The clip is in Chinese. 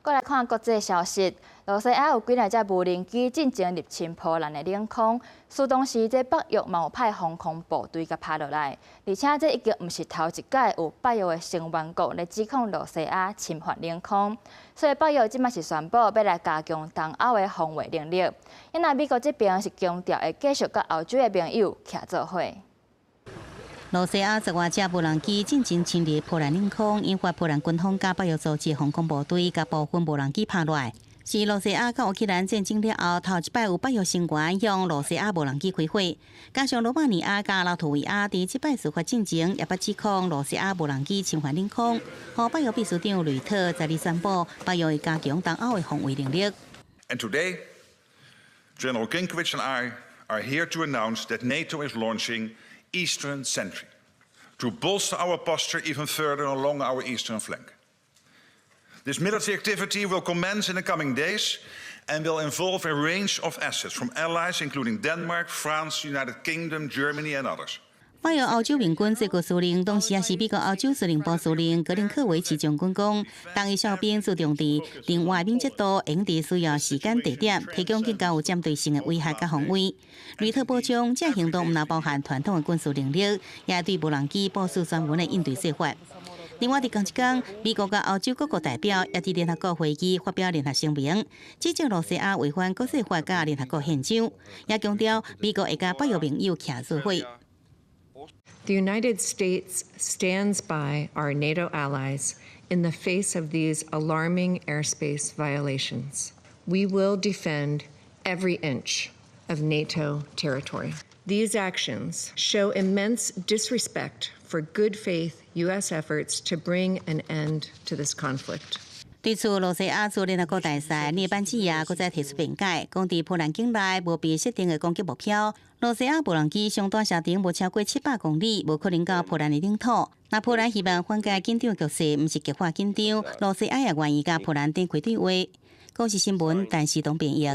再来看国际消息，罗西亚有几台只无人机进前入侵波兰的领空，苏当时这北约嘛有派防空部队甲拍落来，而且这已经毋是头一届有北约的成员国来指控罗西亚侵犯领空，所以北约即马是宣布要来加强东欧的防卫能力。因那美国这边是强调会继续甲欧洲的盟友徛做伙。 罗西亚10月这无人机进前侵入波兰领空，引发波兰军方甲北约组织防空部队甲部分无人机拍落来。是罗西亚甲乌克兰战争了后，头一摆有北约成员向罗西亚无人机开火。加上罗马尼亚甲拉脱维亚伫即摆司法进程也捌指控罗西亚无人机侵犯领空。和北约秘书长雷特在日宣布，北约会加强东欧的防卫能力。And today, General Ginkovic and I are here to announce that NATO is launching Eastern Sentry to bolster our posture even further along our eastern flank. This military activity will commence in the coming days and will involve a range of assets from allies including Denmark, France, United Kingdom, Germany and others. 北约欧洲盟军最高司令，当时也是美国欧洲司令部司令格林科维奇将军讲，当伊小兵注重伫另外敏捷度，用伫需要时间地点，提供更加有针对性的威胁甲防卫。雷特补充，这行动毋但包含传统的军事能力，也对无人机部署专门的应对做法。另外，伫同一天，美国甲欧洲各国代表也伫联合国会议发表联合声明，指责罗西亚违反国际法甲联合国宪章，也强调美国会甲北约盟友徛做伙。 The United States stands by our NATO allies in the face of these alarming airspace violations. We will defend every inch of NATO territory. These actions show immense disrespect for good faith U.S. efforts to bring an end to this conflict. 对此，罗西亚驻联合国大使涅班基亚搁再提出辩解，讲伫波兰境内无被设定的攻击目标，罗西亚无人机上短射程无超过700公里，无可能到波兰的领土。那波兰希望缓解紧张局势，毋是激化紧张，罗西亚也愿意甲波兰展开对话。国际新闻，陈时东编译。